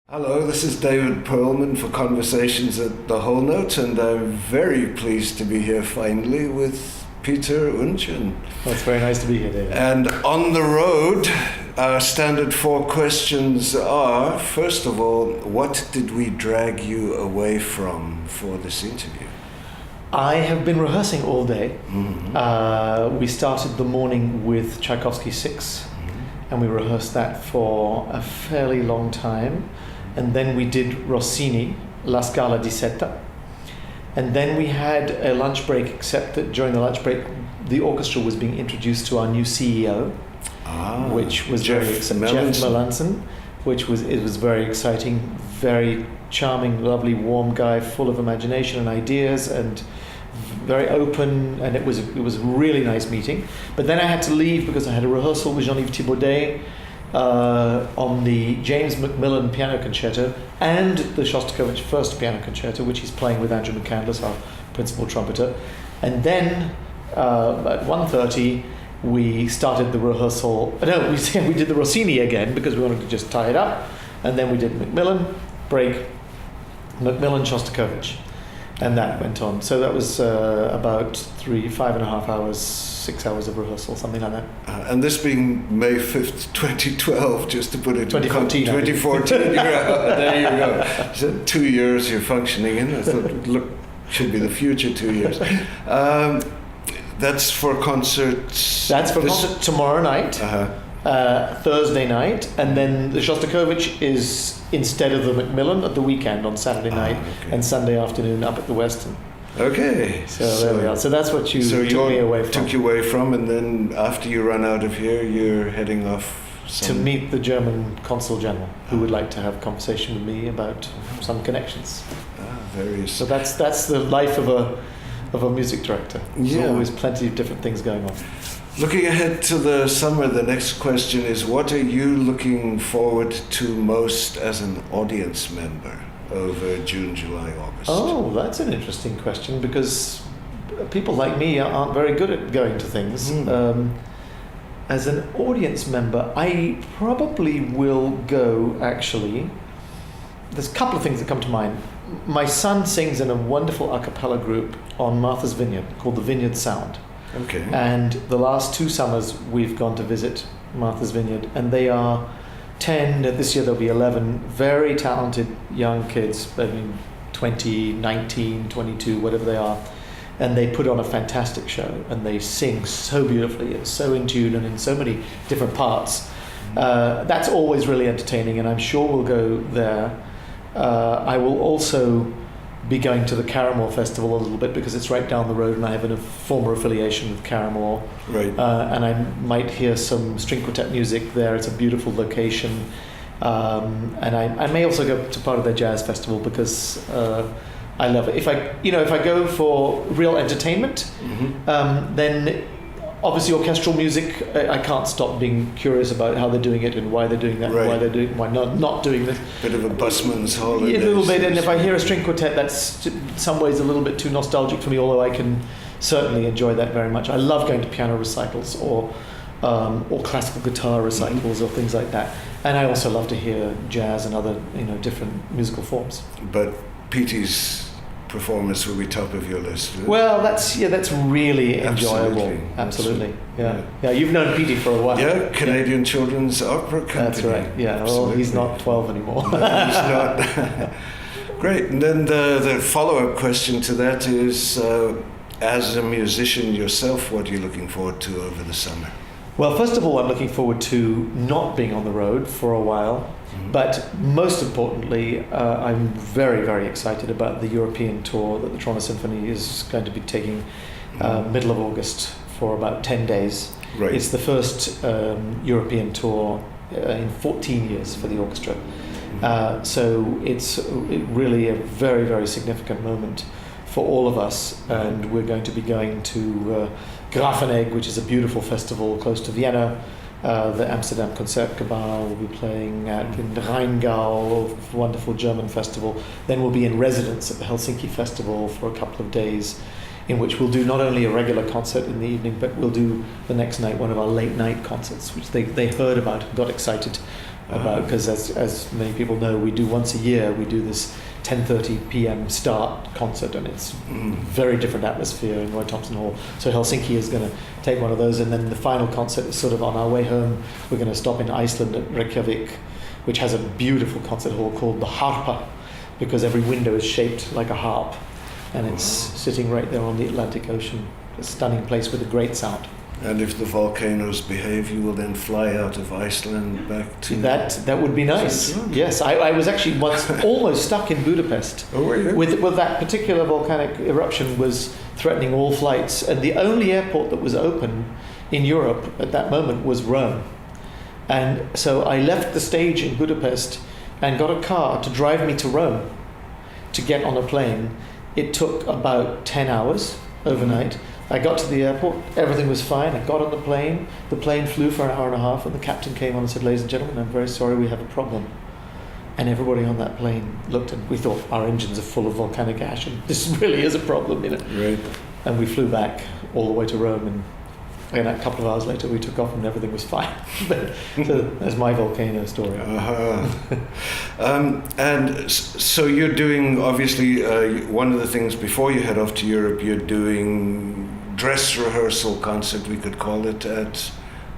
Hello, this is David Perlman for Conversations at TheWholeNote, and I'm very pleased to be here finally with Peter Oundjian. Well, it's very nice to be here, David. And on the road, our standard 4 questions are, first of all, what did we drag you away from for this interview? I have been rehearsing all day. Mm-hmm. We started the morning with Tchaikovsky 6, and we rehearsed that for a fairly long time. And then we did Rossini, La Scala di Setta. And then we had a lunch break, except that during the lunch break, the orchestra was being introduced to our new CEO, which was Jeff Melanson, it was very exciting, very charming, lovely, warm guy, full of imagination and ideas, and very open, and it was a really nice meeting. But then I had to leave because I had a rehearsal with Jean-Yves Thibaudet on the James Macmillan piano concerto and the Shostakovich first piano concerto, which he's playing with Andrew McCandless, our principal trumpeter. And then at 1:30 we started the rehearsal. No, we did the Rossini again because we wanted to just tie it up, and then we did Macmillan, break, Macmillan, Shostakovich, and that went on. So that was about 5.5 hours, 6 hours of rehearsal, something like that. And this being May 5th, 2012, just to put it 2014. 2014, there you go. So 2 years you're functioning in. I thought, look, should be the future 2 years. That's for concerts. That's for concert tomorrow night, Thursday night, and then the Shostakovich is instead of the Macmillan at the weekend on Saturday night and Sunday afternoon up at the Westin. Okay. So there we are. So that's what you took me away from. Took you away from, and then after you run out of here, you're heading off to meet the German Consul General, who would like to have a conversation with me about some connections. So that's the life of a music director. There's always plenty of different things going on. Looking ahead to the summer, the next question is, what are you looking forward to most as an audience member over June, July, August? Oh, that's an interesting question, because people like me aren't very good at going to things. As an audience member, I probably will go, actually. There's a couple of things that come to mind. My son sings in a wonderful a cappella group on Martha's Vineyard called the Vineyard Sound. Okay. And the last 2 summers we've gone to visit Martha's Vineyard, and they are 10, this year there'll be 11, very talented young kids, 20, 19, 22, whatever they are, and they put on a fantastic show, and they sing so beautifully, and so in tune, and in so many different parts. That's always really entertaining, and I'm sure we'll go there. I will also be going to the Caramore Festival a little bit because it's right down the road, and I have a former affiliation with Caramore. Right. And I might hear some string quartet music there. It's a beautiful location. And I may also go to part of their jazz festival because I love it. If I go for real entertainment, then obviously orchestral music, I can't stop being curious about how they're doing it and why they're doing that, and why not doing this. Bit of a busman's holiday. A little bit, and if I hear a string quartet, that's in some ways a little bit too nostalgic for me, although I can certainly enjoy that very much. I love going to piano recitals or classical guitar recitals or things like that. And I also love to hear jazz and other different musical forms. But Petey's performance will be top of your list. Well, that's really enjoyable. Absolutely. Yeah. You've known Petey for a while. Yeah, Canadian Children's Opera Company. That's right. Yeah. Absolutely. Well, he's not 12 anymore. No, he's not. Great. And then the follow-up question to that is, as a musician yourself, what are you looking forward to over the summer? Well, first of all, I'm looking forward to not being on the road for a while. But most importantly, I'm very, very excited about the European tour that the Toronto Symphony is going to be taking middle of August for about 10 days. Right. It's the first European tour in 14 years for the orchestra. So it's really a very, very significant moment for all of us. And we're going to be going to Grafenegg, which is a beautiful festival close to Vienna. The Amsterdam Concertgebouw will be playing in Rheingau, a wonderful German festival. Then we'll be in residence at the Helsinki Festival for a couple of days in which we'll do not only a regular concert in the evening, but we'll do the next night one of our late night concerts, which they heard about and got excited about, because as many people know, we do once a year, we do this 10:30 p.m. start concert, and it's very different atmosphere in Roy Thompson Hall. So Helsinki is going to take one of those, and then the final concert is sort of on our way home. We're going to stop in Iceland at Reykjavik, which has a beautiful concert hall called the Harpa, because every window is shaped like a harp, and it's sitting right there on the Atlantic Ocean. A stunning place with a great sound. And if the volcanoes behave, you will then fly out of Iceland back to... That would be nice. Yes, I was actually once almost stuck in Budapest. Oh, were you? With that particular volcanic eruption was threatening all flights, and the only airport that was open in Europe at that moment was Rome. And so I left the stage in Budapest and got a car to drive me to Rome to get on a plane. It took about 10 hours overnight. I got to the airport, everything was fine. I got on the plane flew for an hour and a half, and the captain came on and said, "Ladies and gentlemen, I'm very sorry, we have a problem." And everybody on that plane looked, and we thought, our engines are full of volcanic ash, and this really is a problem, you know. Right. And we flew back all the way to Rome, and a couple of hours later we took off and everything was fine. So that's my volcano story. And so you're doing, obviously, one of the things before you head off to Europe, you're doing dress rehearsal concert, we could call it, at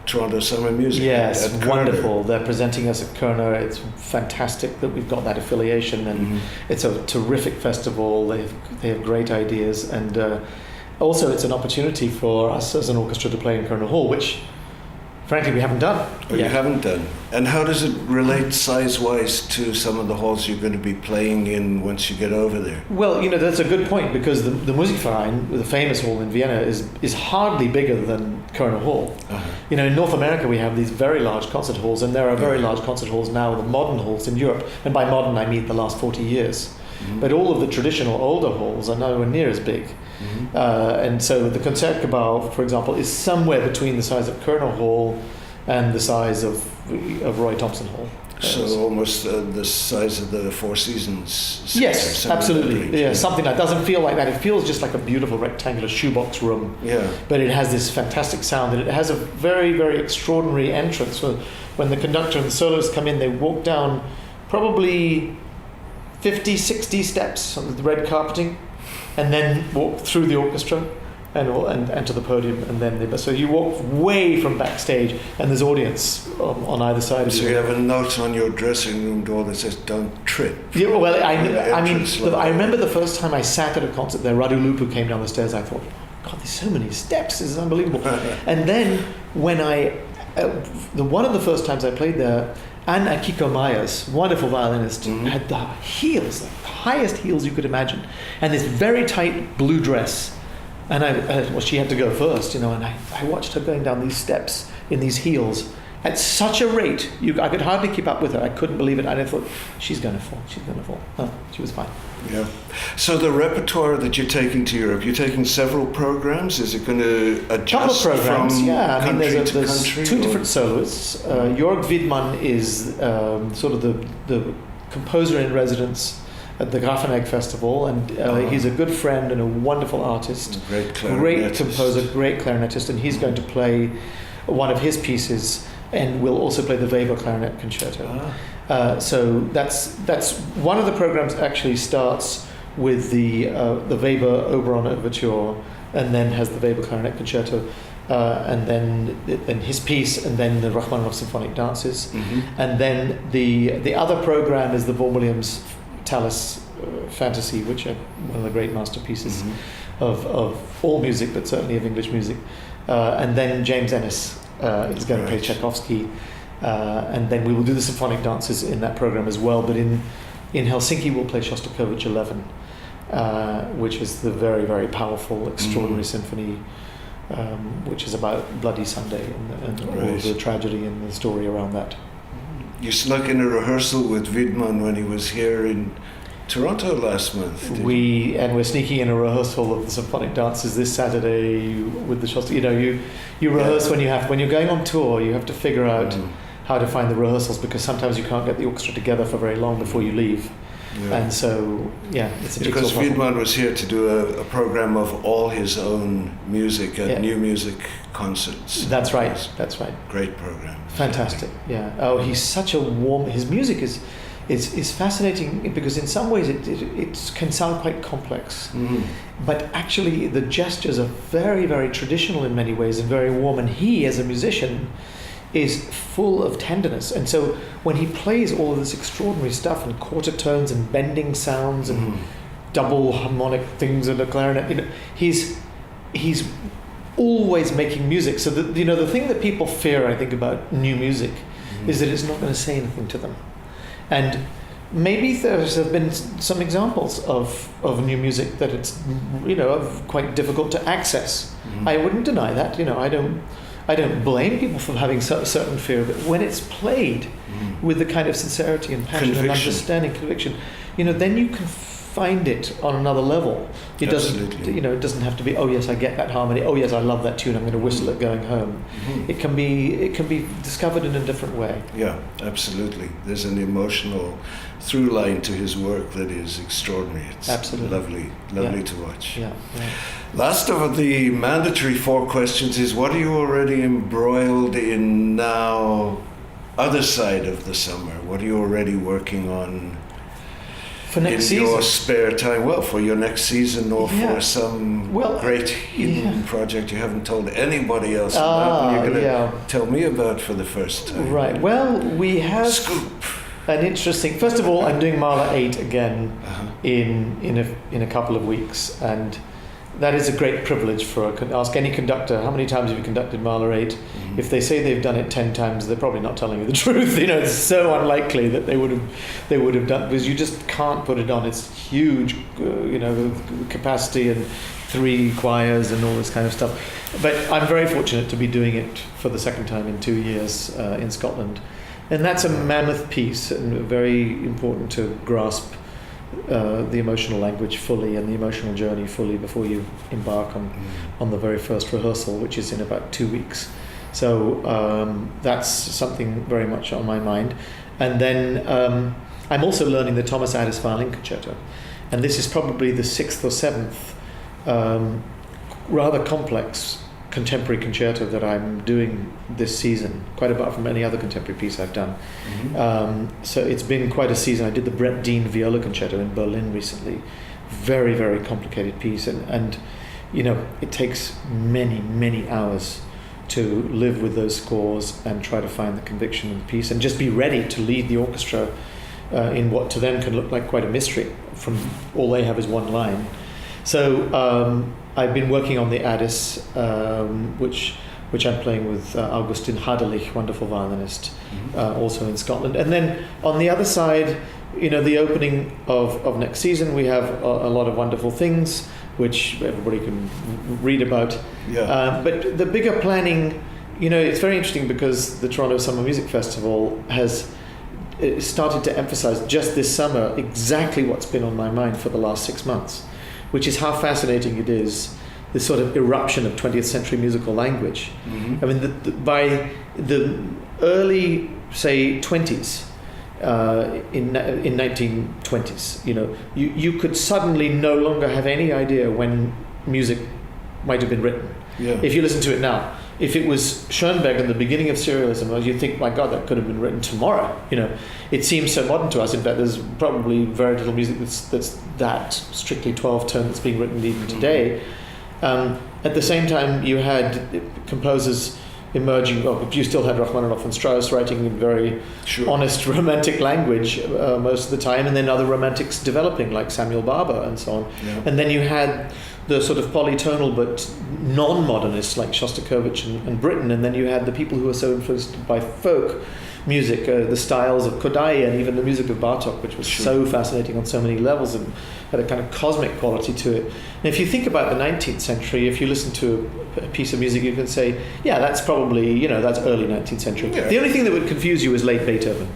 Toronto Summer Music. Yes, at wonderful. They're presenting us at Kerner. It's fantastic that we've got that affiliation, and it's a terrific festival. They have great ideas, and also it's an opportunity for us as an orchestra to play in Kerner Hall, which frankly we haven't done. Oh, you haven't done. And how does it relate size-wise to some of the halls you're going to be playing in once you get over there? Well, you know, that's a good point, because the Musikverein, the famous hall in Vienna, is hardly bigger than Kerner Hall. You know, in North America we have these very large concert halls, and there are very large concert halls now, the modern halls in Europe, and by modern I mean the last 40 years. But all of the traditional older halls are nowhere near as big. And so the Concertgebouw, for example, is somewhere between the size of Kerner Hall and the size of Roy Thompson Hall. So almost the size of the Four Seasons. Yes, absolutely. Yeah, something that doesn't feel like that. It feels just like a beautiful rectangular shoebox room. Yeah. But it has this fantastic sound, and it has a very, very extraordinary entrance. So when the conductor and the soloists come in, they walk down probably 50, 60 steps on the red carpeting, and then walk through the orchestra and to the podium, and then so you walk way from backstage, and there's audience on either side of you. So you have a note on your dressing room door that says "Don't trip." Yeah, well, I remember the first time I sat at a concert there. Radu Lupu came down the stairs. I thought, God, there's so many steps. This is unbelievable. And then when one of the first times I played there, Anne Akiko Myers, wonderful violinist, had the heels, the highest heels you could imagine, and this very tight blue dress. And she had to go first, you know, and I watched her going down these steps in these heels at such a rate, I could hardly keep up with her. I couldn't believe it. And I thought, she's going to fall. She was fine. Yeah. So the repertoire that you're taking to Europe, you're taking several programs. Is it going to adjust couple of programs, from yeah. I mean, there's country, two different soloists. Jörg Widmann is sort of the composer in residence at the Grafenegg Festival, and he's a good friend and a wonderful artist, great composer, great clarinetist, and he's going to play one of his pieces, and we'll also play the Weber Clarinet Concerto. So that's one of the programs. Actually starts with the Weber Oberon Overture, and then has the Weber Clarinet Concerto, and then his piece, and then the Rachmaninoff Symphonic Dances, and then the other program is the Vaughan Williams Tallis Fantasy, which are one of the great masterpieces of all music, but certainly of English music. And then James Ennis is going to play Tchaikovsky, and then we will do the symphonic dances in that program as well. But in Helsinki we'll play Shostakovich 11, which is the very, very powerful, extraordinary symphony, which is about Bloody Sunday and all the tragedy and the story around that. You snuck in a rehearsal with Widmann when he was here in Toronto last month. We're sneaking in a rehearsal of the symphonic dances this Saturday with the Shostakovich. You know, you rehearse when you're going on tour. You have to figure out how to find the rehearsals, because sometimes you can't get the orchestra together for very long before you leave. Yeah. And so, yeah, it's a jigsaw Because puzzle. Wiedmann was here to do a program of all his own music at New Music concerts. That's right. That's right. Great program. Fantastic. Yeah. Oh, he's such a warm. His music is fascinating because in some ways it can sound quite complex, but actually the gestures are very, very traditional in many ways and very warm. And he, as a musician, is full of tenderness. And so when he plays all of this extraordinary stuff and quarter tones and bending sounds and double harmonic things and a clarinet, he's always making music. So the thing that people fear, I think, about new music is that it's not going to say anything to them. And maybe there have been some examples of new music that it's quite difficult to access. I wouldn't deny that. I don't blame people for having a certain fear, but when it's played with the kind of sincerity and passion and understanding, conviction, then you can find it on another level. It doesn't have to be, oh yes, I get that harmony. Oh yes, I love that tune. I'm going to whistle it going home. It can be discovered in a different way. Yeah, absolutely. There's an emotional through line to his work that is extraordinary. It's absolutely lovely to watch. Yeah. Last of the mandatory 4 questions is, what are you already embroiled in now, other side of the summer? What are you already working on for next season? Your spare time? Well, for your next season or for some great hidden project you haven't told anybody else about and you're going to tell me about for the first time. Right. Well, we have... Scoop. An interesting... First of all, I'm doing Mahler 8 again in a couple of weeks, and that is a great privilege ask any conductor, how many times have you conducted Mahler 8? If they say they've done it 10 times, they're probably not telling you the truth. It's so unlikely that they would have done, because you just can't put it on. It's huge, capacity and 3 choirs and all this kind of stuff. But I'm very fortunate to be doing it for the second time in 2 years in Scotland. And that's a mammoth piece and very important to grasp the emotional language fully and the emotional journey fully before you embark on the very first rehearsal, which is in about 2 weeks. So that's something very much on my mind. And then I'm also learning the Thomas Addis Violin Concerto. And this is probably the 6th or 7th rather complex contemporary concerto that I'm doing this season, quite apart from any other contemporary piece I've done. So it's been quite a season. I did the Brett Dean Viola Concerto in Berlin recently. Very, very complicated piece. And it takes many, many hours to live with those scores and try to find the conviction of the piece and just be ready to lead the orchestra in what to them can look like quite a mystery from all they have is one line. So I've been working on the Addis, which I'm playing with Augustin Haderlich, wonderful violinist, also in Scotland. And then on the other side, the opening of next season, we have a lot of wonderful things, which everybody can read about. But the bigger planning, it's very interesting because the Toronto Summer Music Festival has started to emphasize just this summer exactly what's been on my mind for the last 6 months, which is how fascinating it is, this sort of eruption of 20th century musical language. I mean, by the early, say, 20s, in 1920s, you could suddenly no longer have any idea when music might have been written. If you listen to it now, if it was Schoenberg in the beginning of serialism, you think, my God, that could have been written tomorrow. It seems so modern to us. In fact, there's probably very little music that's that strictly 12 tone that's being written even today. At the same time, you had composers emerging. Well, you still had Rachmaninoff and Strauss writing in very honest romantic language most of the time, and then other romantics developing like Samuel Barber and so on. And then you had the sort of polytonal but non-modernists like Shostakovich and Britten, and then you had the people who were so influenced by folk music, the styles of Kodály and even the music of Bartók, which was so fascinating on so many levels and had a kind of cosmic quality to it. And if you think about the 19th century, if you listen to a piece of music, you can say, yeah, that's probably, that's early 19th century. The only thing that would confuse you is late Beethoven.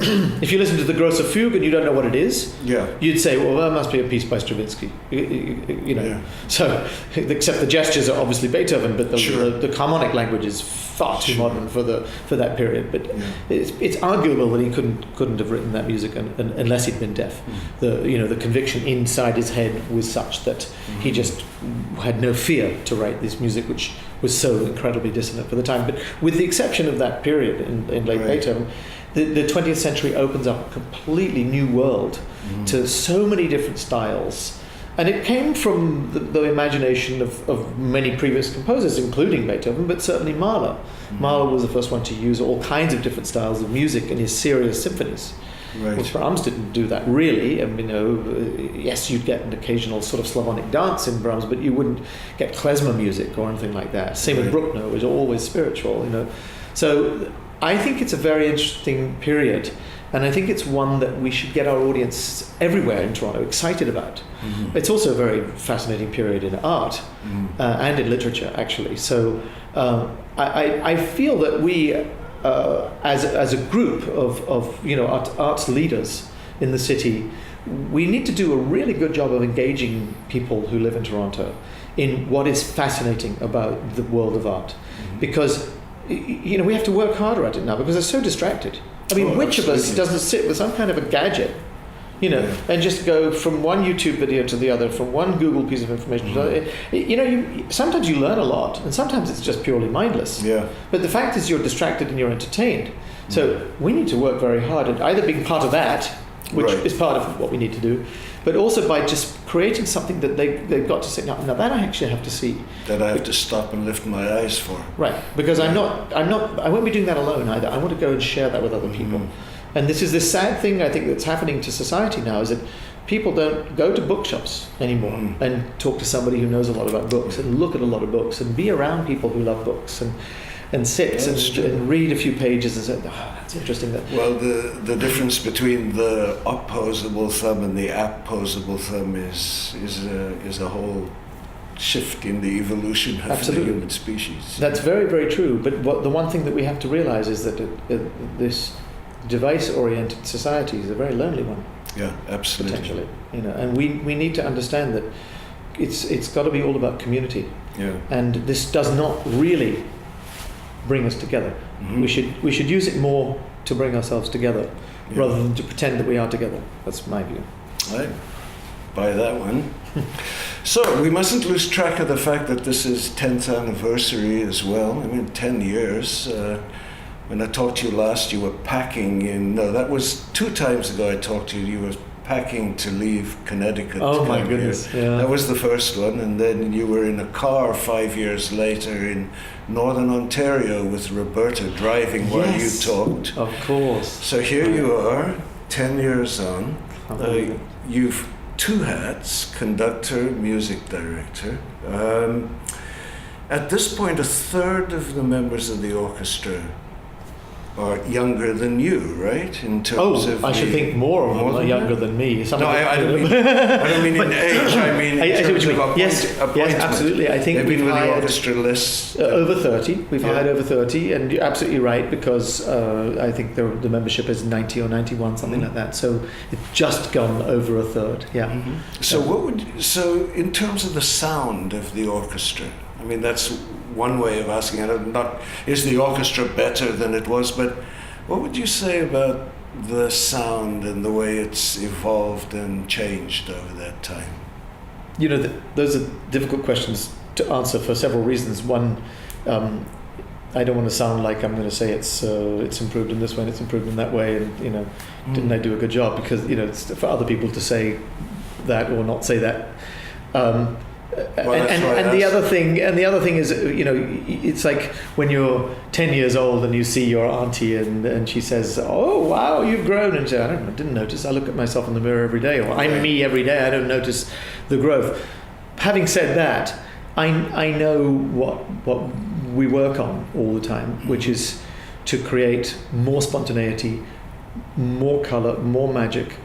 if you listen to the Grosse Fugue and you don't know what it is, you'd say, well, that must be a piece by Stravinsky. You know. Yeah. So, except the gestures are obviously Beethoven, but the harmonic language is far too modern for that period. But it's arguable that he couldn't have written that music unless he'd been deaf. The conviction inside his head was such that he just had no fear to write this music, which was so incredibly dissonant for the time. But with the exception of that period in late Beethoven, the 20th century opens up a completely new world to so many different styles. And it came from the imagination of many previous composers, including Beethoven, but certainly Mahler. Mahler was the first one to use all kinds of different styles of music in his serious symphonies. Right. Well, Brahms didn't do that really. Yes, you'd get an occasional sort of Slavonic dance in Brahms, but you wouldn't get klezmer music or anything like that. Same with Bruckner, it was always spiritual. So I think it's a very interesting period, and I think it's one that we should get our audience everywhere in Toronto excited about. It's also a very fascinating period in art and in literature, actually. So I feel that we, as a group of arts leaders in the city, we need to do a really good job of engaging people who live in Toronto in what is fascinating about the world of art, because we have to work harder at it now because they're so distracted. I mean, which of us doesn't sit with some kind of a gadget, and just go from one YouTube video to the other, from one Google piece of information to another? Sometimes you learn a lot, and sometimes it's just purely mindless. Yeah. But the fact is, you're distracted and you're entertained. So we need to work very hard at either being part of that, which is part of what we need to do, but also by just creating something that they've got to say, now that I actually have to see. That I have to stop and lift my eyes for. Right, because I won't be doing that alone either. I want to go and share that with other people. And this is the sad thing I think that's happening to society now, is that people don't go to bookshops anymore and talk to somebody who knows a lot about books and look at a lot of books and be around people who love books and sit and read a few pages and say, that's interesting. Well, the difference between the opposable thumb and the apposable thumb is a whole shift in the evolution of the human species. That's very, very true. But the one thing that we have to realize is that this device-oriented society is a very lonely one. Yeah, absolutely. Potentially, and we need to understand that it's got to be all about community. Yeah. And this does not really bring us together. We should use it more to bring ourselves together, rather than to pretend that we are together. That's my view. Right. Buy that one. So we mustn't lose track of the fact that this is 10th anniversary as well. 10 years. When I talked to you last, you were packing in. No, that was 2 times ago I talked to you. You were packing to leave Connecticut. Oh my goodness! Yeah. That was the first one, and then you were in a car 5 years later in Northern Ontario with Roberta driving while you talked. Of course. So here you are, 10 years on. You've 2 hats: conductor, music director. At this point, 1/3 of the members of the orchestra are younger than you, right? In terms of I should think more of them are younger than me. I don't mean in age. I mean in terms of appointment. Yes, absolutely. I think we've hired the orchestra list over 30. We've hired over 30, and you're absolutely right, because I think the membership is 90 or 91, something like that. So it's just gone over 1/3. Yeah. So in terms of the sound of the orchestra, that's one way of asking it. Is the orchestra better than it was? But what would you say about the sound and the way it's evolved and changed over that time? Those are difficult questions to answer for several reasons. One, I don't want to sound like I'm going to say it's improved in this way and it's improved in that way, and didn't I do a good job? Because it's for other people to say that or not say that. And the other thing is, it's like when you're 10 years old and you see your auntie and she says, "Oh wow, you've grown," and you say, I didn't notice. I look at myself in the mirror every day, or I'm me every day. I don't notice the growth. Having said that, I know what we work on all the time, which is to create more spontaneity, more color, more magic.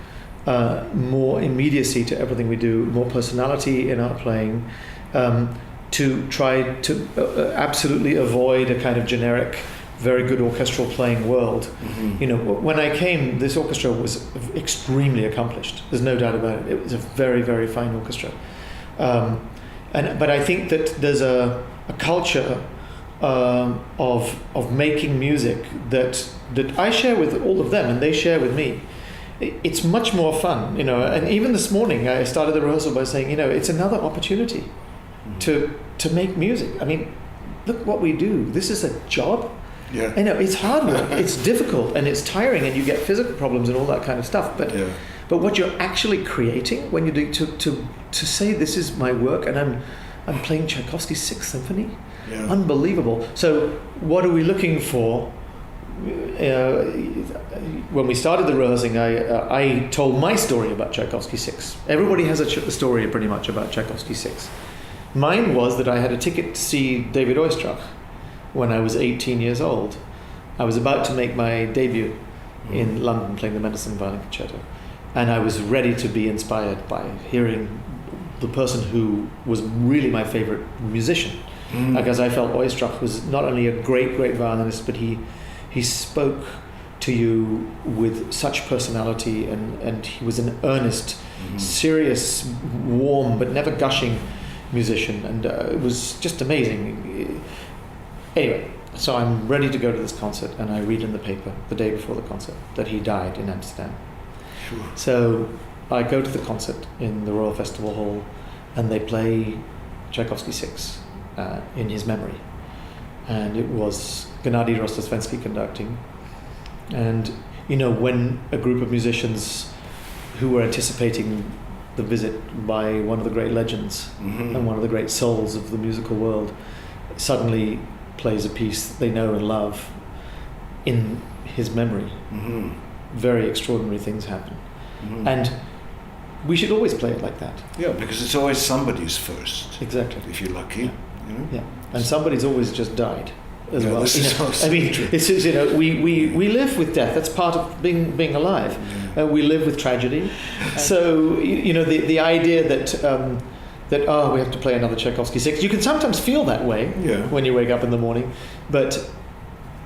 More immediacy to everything we do, more personality in our playing, to try to absolutely avoid a kind of generic very good orchestral playing world. You know, when I came, this orchestra was extremely accomplished. There's no doubt about it. It was a very, very fine orchestra. But I think that there's a culture of making music that I share with all of them, and they share with me. It's much more fun, you know. And even this morning, I started the rehearsal by saying, you know, it's another opportunity to make music. I mean, look what we do. This is a job. Yeah. You know, it's hard work. It's difficult and it's tiring, and you get physical problems and all that kind of stuff. But what you're actually creating when you do to say this is my work, and I'm playing Tchaikovsky's Sixth Symphony. Yeah. Unbelievable. So what are we looking for? When we started the rehearsing, I told my story about Tchaikovsky 6. Everybody has a story pretty much about Tchaikovsky 6. Mine was that I had a ticket to see David Oistrakh when I was 18 years old. I was about to make my debut in London playing the Mendelssohn Violin Concerto, and I was ready to be inspired by hearing the person who was really my favorite musician, because I felt Oistrakh was not only a great violinist, but he spoke to you with such personality, and he was an earnest, serious, warm, but never gushing musician, and it was just amazing. Anyway, so I'm ready to go to this concert, and I read in the paper the day before the concert that he died in Amsterdam. Sure. So I go to the concert in the Royal Festival Hall, and they play Tchaikovsky 6 in his memory. And it was Gennady Rostosvensky conducting. And, you know, when a group of musicians who were anticipating the visit by one of the great legends and one of the great souls of the musical world suddenly plays a piece they know and love in his memory, very extraordinary things happen. And we should always play it like that. Yeah, because it's always somebody's first. Exactly. If you're lucky. Yeah. You know? Yeah, and somebody's always just died as well. This is also I mean, true. it's, you know, we live with death. That's part of being alive. We live with tragedy. So you know, the idea that we have to play another Tchaikovsky 6. You can sometimes feel that way when you wake up in the morning, but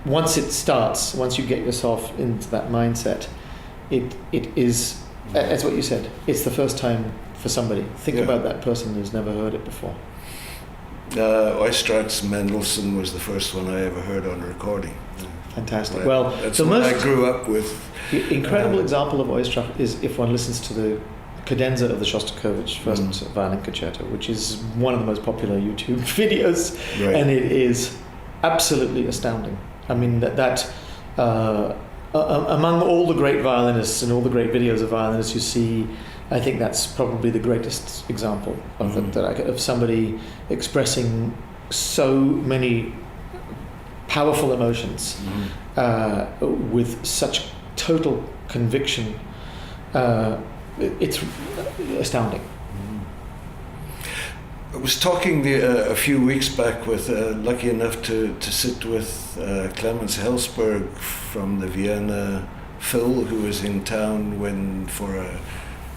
once it starts, once you get yourself into that mindset, it is, as what you said, it's the first time for somebody. Think about that person who's never heard it before. Oistrakh's Mendelssohn was the first one I ever heard on recording. Fantastic. Well, that's what I grew up with. The incredible example of Oistrakh is if one listens to the cadenza of the Shostakovich First Violin Concerto, which is one of the most popular YouTube videos, and it is absolutely astounding. I mean, that among all the great violinists and all the great videos of violinists you see, I think that's probably the greatest example of of somebody expressing so many powerful emotions with such total conviction. It's astounding. I was talking a few weeks back with, lucky enough to sit with Clemens Helsberg from the Vienna Phil, who was in town for a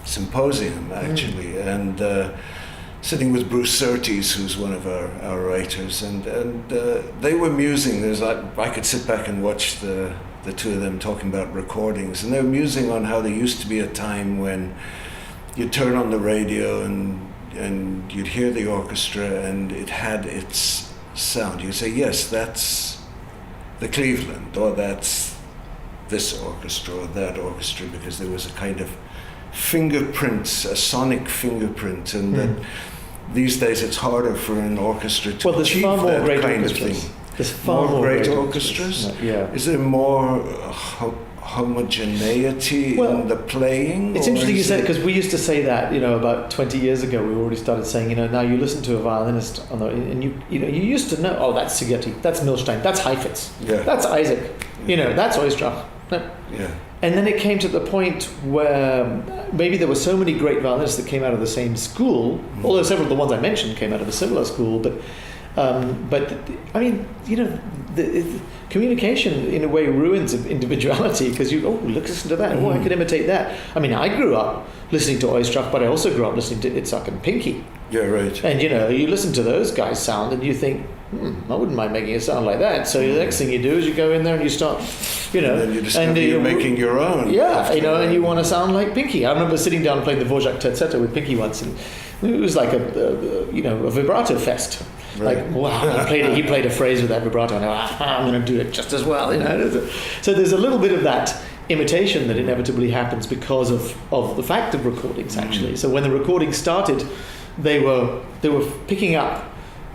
symposium actually, and sitting with Bruce Surtees, who's one of our writers, and they were musing. I could sit back and watch the two of them talking about recordings, and they were musing on how there used to be a time when you'd turn on the radio and you'd hear the orchestra and it had its sound. You'd say, yes, that's the Cleveland, or that's this orchestra or that orchestra, because there was a kind of fingerprints, a sonic fingerprint, and that these days it's harder for an orchestra to achieve that kind of thing. There's far more great orchestras. Yeah. Is there more homogeneity in the playing? It's interesting you said, because we used to say that, you know, about 20 years ago. We already started saying, you know, now you listen to a violinist and you used to know, oh, that's Szigeti, that's Milstein, that's Heifetz, that's Isaac, you know, that's Oistrakh. Yeah. And then it came to the point where maybe there were so many great violinists that came out of the same school, although several of the ones I mentioned came out of a similar school, but I mean, you know, the communication in a way ruins individuality, because listen to that, I could imitate that. I mean, I grew up listening to Oistrakh, but I also grew up listening to Itzhak and Pinky. Yeah, right. And, you know, you listen to those guys' sound and you think, I wouldn't mind making it sound like that. So the next thing you do is you go in there and you start, And then you discover you're making your own. Yeah, and you want to sound like Pinky. I remember sitting down and playing the Dvorak Terceta with Pinky once, and it was like a vibrato fest. Right. Like, wow, he played a phrase with that vibrato, and I'm going to do it just as well. So there's a little bit of that imitation that inevitably happens because of the fact of recordings, actually. So when the recordings started, they were picking up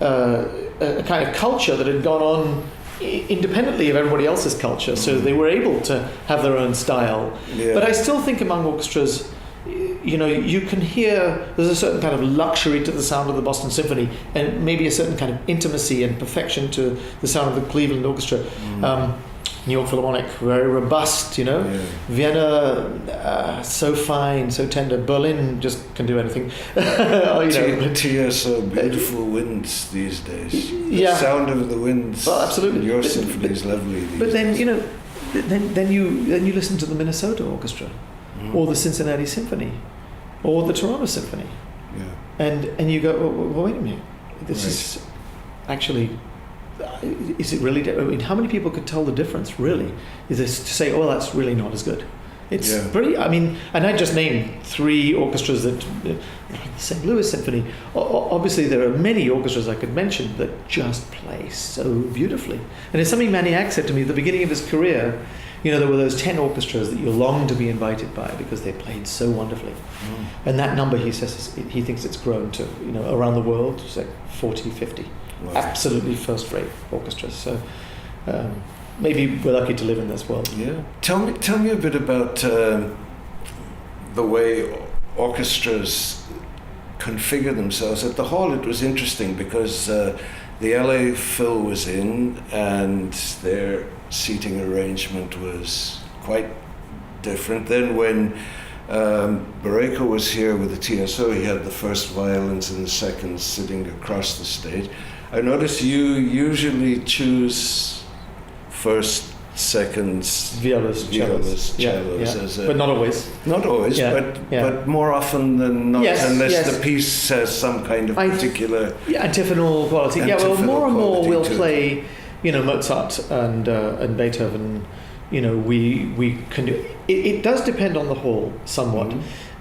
a kind of culture that had gone on independently of everybody else's culture, so they were able to have their own style. Yeah. But I still think among orchestras, you can hear there's a certain kind of luxury to the sound of the Boston Symphony, and maybe a certain kind of intimacy and perfection to the sound of the Cleveland Orchestra. New York Philharmonic, very robust, Vienna, so fine, so tender. Berlin just can do anything. TSO, beautiful winds these days. The sound of the winds. Well, absolutely. Your symphony is lovely. But then, then you listen to the Minnesota Orchestra, or the Cincinnati Symphony, or the Toronto Symphony, and you go, well, wait a minute, this is actually. Is it really? I mean, how many people could tell the difference? Really, is this to say, "Oh, that's really not as good"? It's pretty. I mean, and I just named 3 orchestras that, the St. Louis Symphony. Obviously, there are many orchestras I could mention that just play so beautifully. And it's something Maniac said to me at the beginning of his career. There were those 10 orchestras that you long to be invited by because they played so wonderfully. And that number, he says, he thinks it's grown to, around the world, it's like 40, 50. Wow. Absolutely first-rate orchestras. So maybe we're lucky to live in this world. Yeah. Tell me a bit about the way orchestras configure themselves. At the Hall, it was interesting because the LA Phil was in, and their seating arrangement was quite different. Then when Barreto was here with the TSO, he had the first violins and the seconds sitting across the stage. I notice you usually choose first, seconds, violas, cellos, as but not always. Not always, but more often than not, unless the piece has some kind of particular antiphonal quality. More and more we'll play, Mozart and Beethoven. We can do. It does depend on the hall somewhat.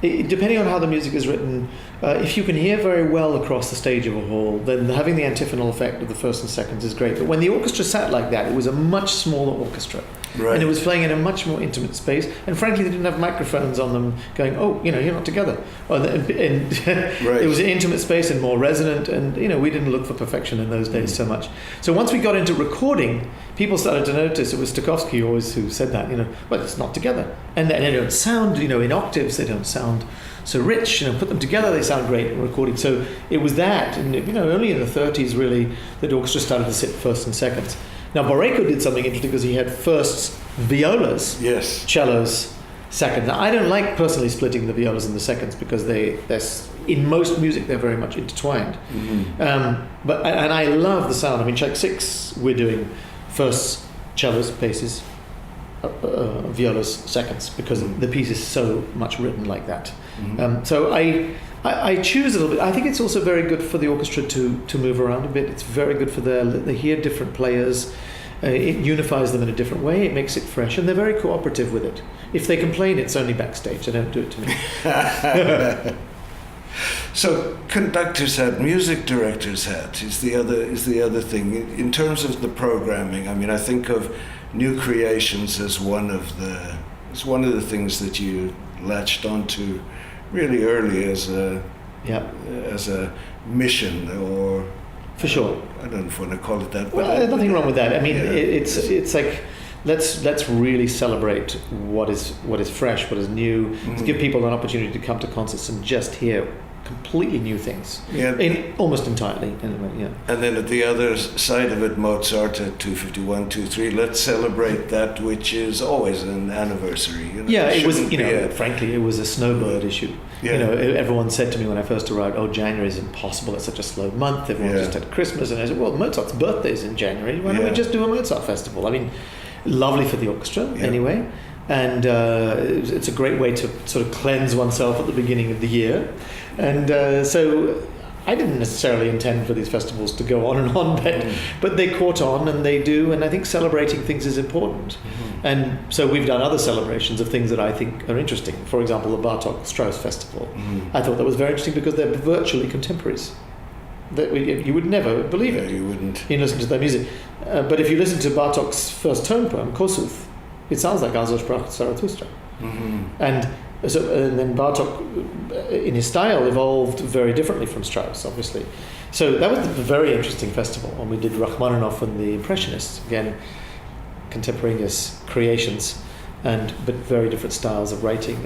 Depending on how the music is written, if you can hear very well across the stage of a hall, then having the antiphonal effect of the first and seconds is great. But when the orchestra sat like that, it was a much smaller orchestra. Right. And it was playing in a much more intimate space. And frankly, they didn't have microphones on them going, you're not together. It was an intimate space and more resonant. And, we didn't look for perfection in those days so much. So once we got into recording, people started to notice, it was Stokowski always who said that, it's not together. And they don't sound, in octaves, they don't sound so rich. Put them together, they sound great in recording. So it was that. And, only in the 30s, really, that orchestra started to sit first and seconds. Now, Barreto did something interesting because he had firsts, violas, cellos, seconds. Now, I don't like personally splitting the violas and the seconds because they're in most music they're very much intertwined. But I love the sound. I mean, Czech 6, we're doing firsts, cellos, basses, violas, seconds, because the piece is so much written like that. So I choose a little bit. I think it's also very good for the orchestra to move around a bit. It's very good for they hear different players. It unifies them in a different way. It makes it fresh, and they're very cooperative with it. If they complain, it's only backstage. They don't do it to me. So conductors hat, music directors hat is the other thing. In terms of the programming, I mean, I think of New Creations as one of the things that you latched onto really early as a mission, or for sure. I don't know if I want to call it that. Well, there's nothing wrong with that. I mean, it's like let's really celebrate what is fresh, what is new. To give people an opportunity to come to concerts and just hear completely new things, almost entirely. Anyway, And then at the other side of it, Mozart at 251, 2-3. Let's celebrate that which is always an anniversary. It was. Frankly, it was a snowbird issue. Everyone said to me when I first arrived, "Oh, January is impossible. It's such a slow month. Everyone just had Christmas." And I said, "Well, Mozart's birthday is in January. Why don't we just do a Mozart festival?" I mean, lovely for the orchestra anyway. And it's a great way to sort of cleanse oneself at the beginning of the year. And so I didn't necessarily intend for these festivals to go on and on, but they caught on, and they do, and I think celebrating things is important. And so we've done other celebrations of things that I think are interesting. For example, the Bartók Strauss Festival. I thought that was very interesting because they're virtually contemporaries. You would never believe it. You wouldn't. You listen to their music. But if you listen to Bartók's first tone poem, Kossuth, it sounds like Also sprach Zarathustra. And then Bartók, in his style, evolved very differently from Strauss, obviously. So that was a very interesting festival. And we did Rachmaninoff and the Impressionists, again, contemporaneous creations, but very different styles of writing.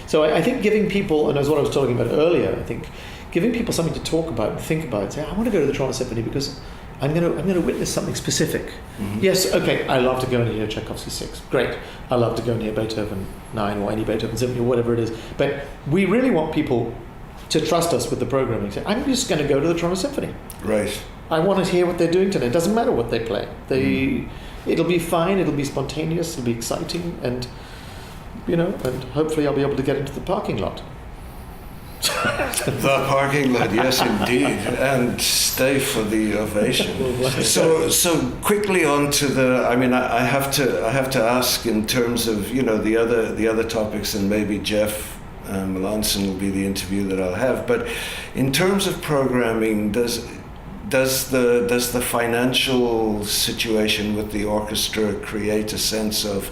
So I think giving people, and as what I was talking about earlier, I think giving people something to talk about and think about, say, I want to go to the Toronto Symphony because I'm going to witness something specific. Yes, okay, I love to go and hear Tchaikovsky 6. Great. I love to go and hear Beethoven 9 or any Beethoven symphony or whatever it is. But we really want people to trust us with the programming. Say, I'm just going to go to the Toronto Symphony. Right. I want to hear what they're doing today. It doesn't matter what they play. It'll be fine, it'll be spontaneous, it'll be exciting, and hopefully I'll be able to get into the parking lot. The parking lot, yes, indeed, and stay for the ovation. So quickly on to the. I mean, I have to ask in terms of the other topics, and maybe Jeff Melanson will be the interview that I'll have. But in terms of programming, does the financial situation with the orchestra create a sense of,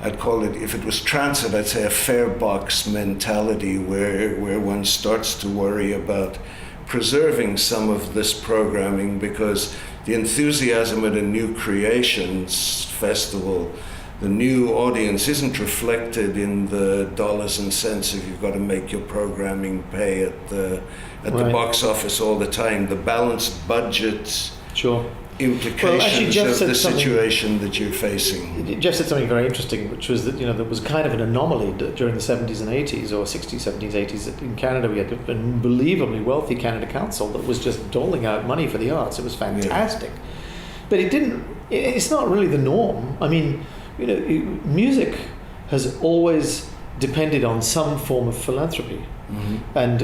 I'd call it, if it was transit, I'd say a fare box mentality where one starts to worry about preserving some of this programming, because the enthusiasm at a new creations festival, the new audience isn't reflected in the dollars and cents if you've got to make your programming pay at the box office all the time. The balanced budgets. Sure. Implications of the situation that you're facing. Jeff said something very interesting, which was that there was kind of an anomaly during the 70s and 80s, or 60s, 70s, 80s. That in Canada we had an unbelievably wealthy Canada Council that was just doling out money for the arts. It was fantastic, but it's not really the norm. I mean, music has always depended on some form of philanthropy. And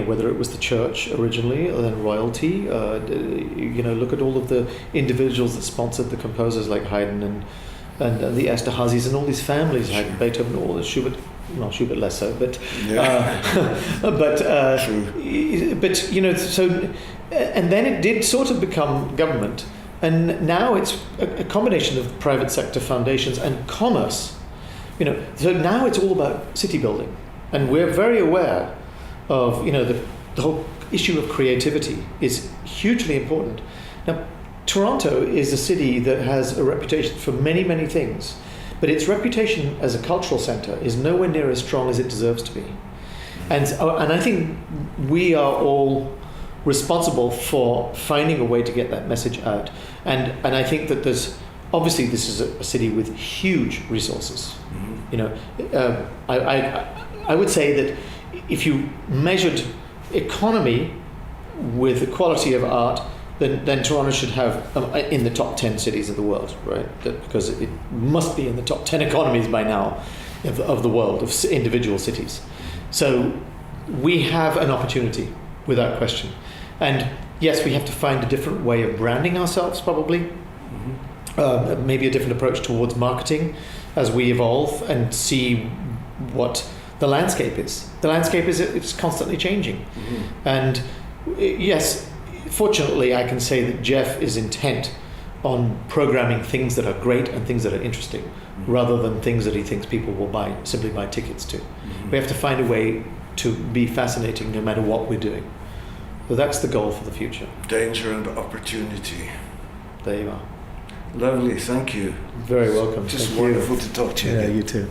whether it was the church originally, or then royalty, look at all of the individuals that sponsored the composers like Haydn and the Esterházys and all these families, Haydn, Beethoven, all the Schubert less so, but so, and then it did sort of become government, and now it's a combination of private sector foundations and commerce. So now it's all about city building. And we're very aware of, the whole issue of creativity is hugely important. Now, Toronto is a city that has a reputation for many, many things, but its reputation as a cultural centre is nowhere near as strong as it deserves to be. And I think we are all responsible for finding a way to get that message out. And I think that obviously this is a city with huge resources. I would say that if you measured economy with the quality of art, then Toronto should have in the top 10 cities of the world, right? Because it must be in the top 10 economies by now of the world, of individual cities. So we have an opportunity, without question. And yes, we have to find a different way of branding ourselves, probably. Maybe a different approach towards marketing as we evolve and see what the landscape is. The landscape it's constantly changing. And yes, fortunately I can say that Jeff is intent on programming things that are great and things that are interesting, rather than things that he thinks people will simply buy tickets to. We have to find a way to be fascinating no matter what we're doing. So that's the goal for the future. Danger and opportunity. There you are. Lovely, thank you. Very welcome. Just wonderful to talk to you. Yeah, you too.